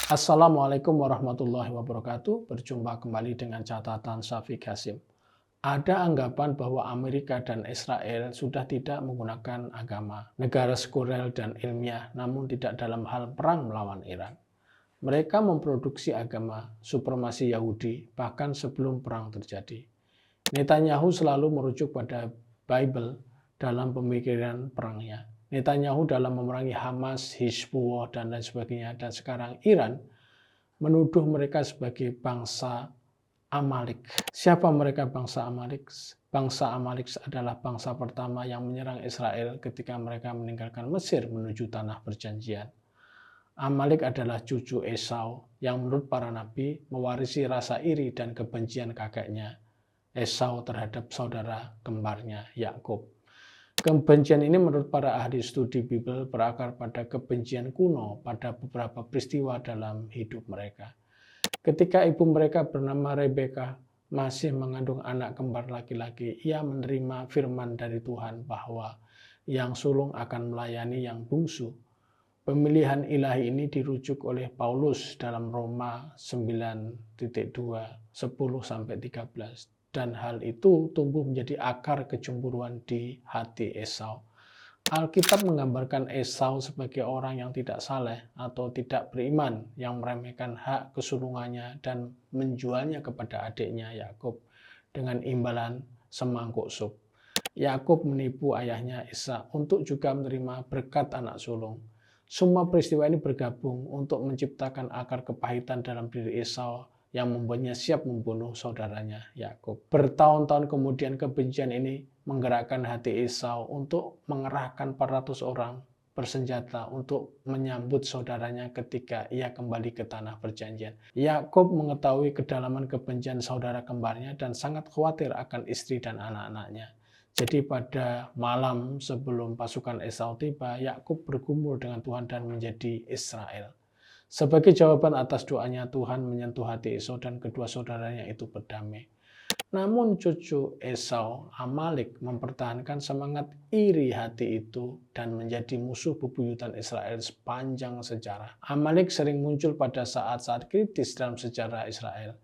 Assalamualaikum warahmatullahi wabarakatuh. Berjumpa kembali dengan catatan Syafiq Hasim. Ada anggapan bahwa Amerika dan Israel sudah tidak menggunakan agama, negara sekuler dan ilmiah, namun tidak dalam hal perang melawan Iran. Mereka memproduksi agama supremasi Yahudi bahkan sebelum perang terjadi. Netanyahu selalu merujuk pada Bible dalam pemikiran perangnya. Netanyahu dalam memerangi Hamas, Hizbullah, dan lain sebagainya, dan sekarang Iran menuduh mereka sebagai bangsa Amalek. Siapa mereka bangsa Amalek? Bangsa Amalek adalah bangsa pertama yang menyerang Israel ketika mereka meninggalkan Mesir menuju tanah perjanjian. Amalek adalah cucu Esau yang menurut para nabi mewarisi rasa iri dan kebencian kakeknya Esau terhadap saudara kembarnya Yakub. Kebencian ini menurut para ahli studi Bible berakar pada kebencian kuno pada beberapa peristiwa dalam hidup mereka. Ketika ibu mereka bernama Rebeka masih mengandung anak kembar laki-laki, ia menerima firman dari Tuhan bahwa yang sulung akan melayani yang bungsu. Pemilihan ilahi ini dirujuk oleh Paulus dalam Roma 9.2, 10-13. Dan hal itu tumbuh menjadi akar kecemburuan di hati Esau. Alkitab menggambarkan Esau sebagai orang yang tidak saleh atau tidak beriman, yang meremehkan hak kesulungannya dan menjualnya kepada adiknya Yakub dengan imbalan semangkuk sup. Yakub menipu ayahnya Ishak untuk juga menerima berkat anak sulung. Semua peristiwa ini bergabung untuk menciptakan akar kepahitan dalam diri Esau yang membuatnya siap membunuh saudaranya Yakub. Bertahun-tahun kemudian kebencian ini menggerakkan hati Esau untuk mengerahkan 400 orang bersenjata untuk menyambut saudaranya ketika ia kembali ke tanah perjanjian. Yakub mengetahui kedalaman kebencian saudara kembarnya dan sangat khawatir akan istri dan anak-anaknya. Jadi pada malam sebelum pasukan Esau tiba, Yakub bergumul dengan Tuhan dan menjadi Israel. Sebagai jawaban atas doanya, Tuhan menyentuh hati Esau dan kedua saudaranya itu berdamai. Namun cucu Esau, Amalek, mempertahankan semangat iri hati itu dan menjadi musuh bebuyutan Israel sepanjang sejarah. Amalek sering muncul pada saat-saat kritis dalam sejarah Israel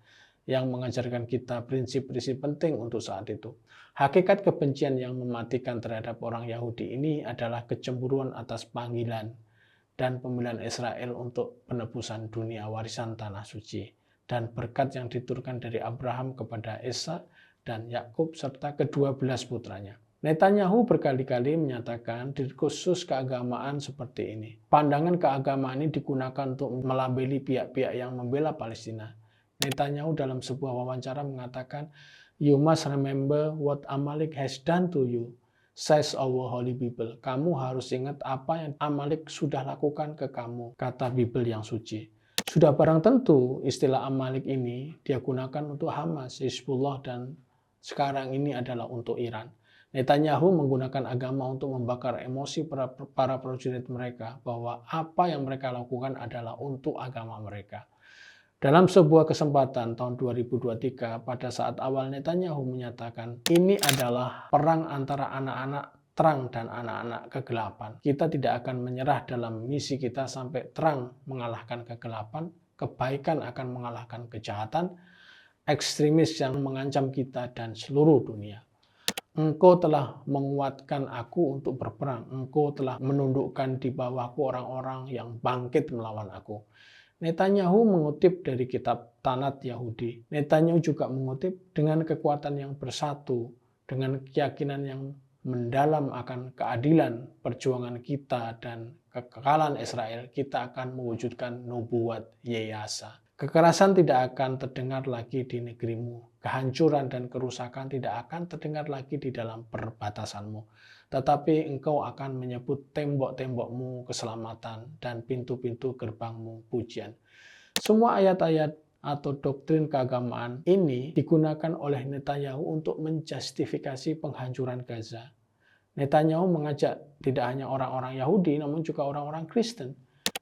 yang mengajarkan kita prinsip-prinsip penting untuk saat itu. Hakikat kebencian yang mematikan terhadap orang Yahudi ini adalah kecemburuan atas panggilan dan pemilihan Israel untuk penebusan dunia warisan tanah suci dan berkat yang diturunkan dari Abraham kepada Ishak dan Yakub serta ke-12 putranya. Netanyahu berkali-kali menyatakan diskursus keagamaan seperti ini. Pandangan keagamaan ini digunakan untuk melabeli pihak-pihak yang membela Palestina. Netanyahu dalam sebuah wawancara mengatakan, "You must remember what Amalek has done to you, says our holy Bible." Kamu harus ingat apa yang Amalek sudah lakukan ke kamu, kata Bible yang suci. Sudah barang tentu istilah Amalek ini dia gunakan untuk Hamas, Hizbullah, dan sekarang ini adalah untuk Iran. Netanyahu menggunakan agama untuk membakar emosi para prajurit mereka bahwa apa yang mereka lakukan adalah untuk agama mereka. Dalam sebuah kesempatan tahun 2023, pada saat awal Netanyahu menyatakan, ini adalah perang antara anak-anak terang dan anak-anak kegelapan. Kita tidak akan menyerah dalam misi kita sampai terang mengalahkan kegelapan, kebaikan akan mengalahkan kejahatan, ekstremis yang mengancam kita dan seluruh dunia. Engkau telah menguatkan aku untuk berperang. Engkau telah menundukkan di bawahku orang-orang yang bangkit melawan aku. Netanyahu mengutip dari kitab Tanat Yahudi. Netanyahu juga mengutip, dengan kekuatan yang bersatu, dengan keyakinan yang mendalam akan keadilan perjuangan kita dan kekekalan Israel, kita akan mewujudkan nubuat Yeyasa. Kekerasan tidak akan terdengar lagi di negerimu. Kehancuran dan kerusakan tidak akan terdengar lagi di dalam perbatasanmu. Tetapi engkau akan menyebut tembok-tembokmu keselamatan dan pintu-pintu gerbangmu pujian. Semua ayat-ayat atau doktrin keagamaan ini digunakan oleh Netanyahu untuk menjustifikasi penghancuran Gaza. Netanyahu mengajak tidak hanya orang-orang Yahudi, namun juga orang-orang Kristen.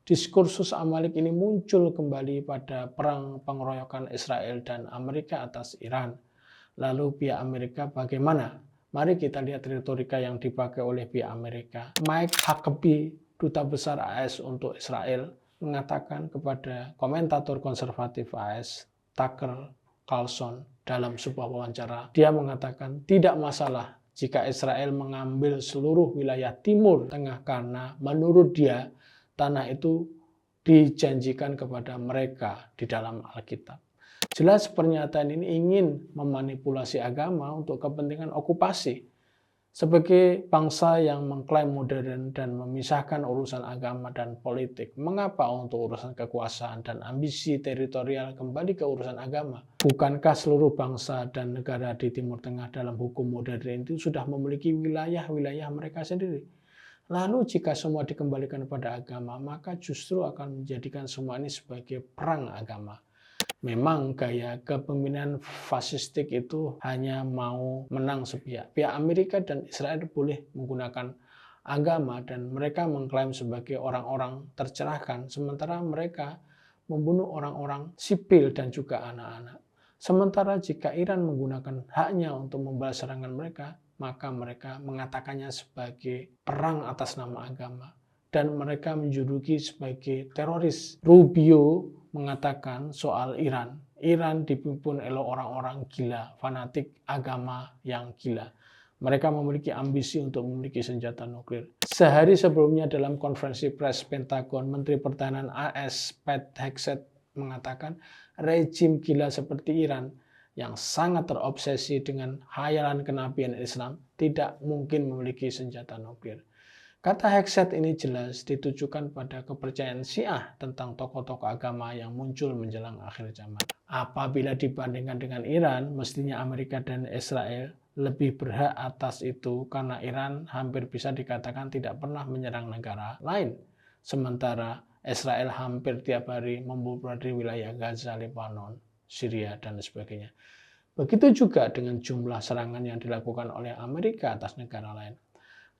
Diskursus Amalek ini muncul kembali pada perang pengeroyokan Israel dan Amerika atas Iran. Lalu pihak Amerika bagaimana? Mari kita lihat retorika yang dipakai oleh pihak Amerika. Mike Huckabee, duta besar AS untuk Israel, mengatakan kepada komentator konservatif AS, Tucker Carlson, dalam sebuah wawancara, dia mengatakan tidak masalah jika Israel mengambil seluruh wilayah Timur Tengah karena menurut dia tanah itu dijanjikan kepada mereka di dalam Alkitab. Jelas pernyataan ini ingin memanipulasi agama untuk kepentingan okupasi. Sebagai bangsa yang mengklaim modern dan memisahkan urusan agama dan politik, mengapa untuk urusan kekuasaan dan ambisi teritorial kembali ke urusan agama? Bukankah seluruh bangsa dan negara di Timur Tengah dalam hukum modern itu sudah memiliki wilayah-wilayah mereka sendiri? Lalu jika semua dikembalikan pada agama, maka justru akan menjadikan semua ini sebagai perang agama. Memang gaya kepemimpinan fasistik itu hanya mau menang sepihak. Pihak Amerika dan Israel boleh menggunakan agama dan mereka mengklaim sebagai orang-orang tercerahkan, sementara mereka membunuh orang-orang sipil dan juga anak-anak. Sementara jika Iran menggunakan haknya untuk membalas serangan mereka, maka mereka mengatakannya sebagai perang atas nama agama dan mereka menjuluki sebagai teroris. Rubio mengatakan soal Iran dipimpin oleh orang-orang gila, fanatik agama yang gila. Mereka memiliki ambisi untuk memiliki senjata nuklir. Sehari sebelumnya dalam konferensi pers Pentagon, Menteri Pertahanan AS Pete Hegseth mengatakan rejim gila seperti Iran yang sangat terobsesi dengan khayalan kenabian Islam tidak mungkin memiliki senjata nuklir. Kata Hegseth ini jelas ditujukan pada kepercayaan Syiah tentang tokoh-tokoh agama yang muncul menjelang akhir zaman. Apabila dibandingkan dengan Iran, mestinya Amerika dan Israel lebih berhak atas itu karena Iran hampir bisa dikatakan tidak pernah menyerang negara lain. Sementara Israel hampir tiap hari membombardir wilayah Gaza, Lebanon, Syria, dan sebagainya. Begitu juga dengan jumlah serangan yang dilakukan oleh Amerika atas negara lain.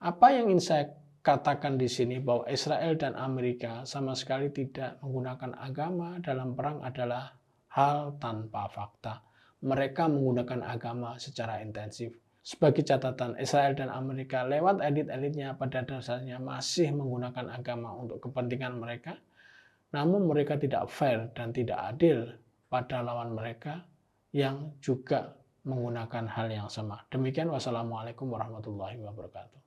Apa yang ingin saya katakan di sini bahwa Israel dan Amerika sama sekali tidak menggunakan agama dalam perang adalah hal tanpa fakta. Mereka menggunakan agama secara intensif. Sebagai catatan, Israel dan Amerika lewat elit-elitnya pada dasarnya masih menggunakan agama untuk kepentingan mereka, namun mereka tidak fair dan tidak adil pada lawan mereka yang juga menggunakan hal yang sama. Demikian, wassalamualaikum warahmatullahi wabarakatuh.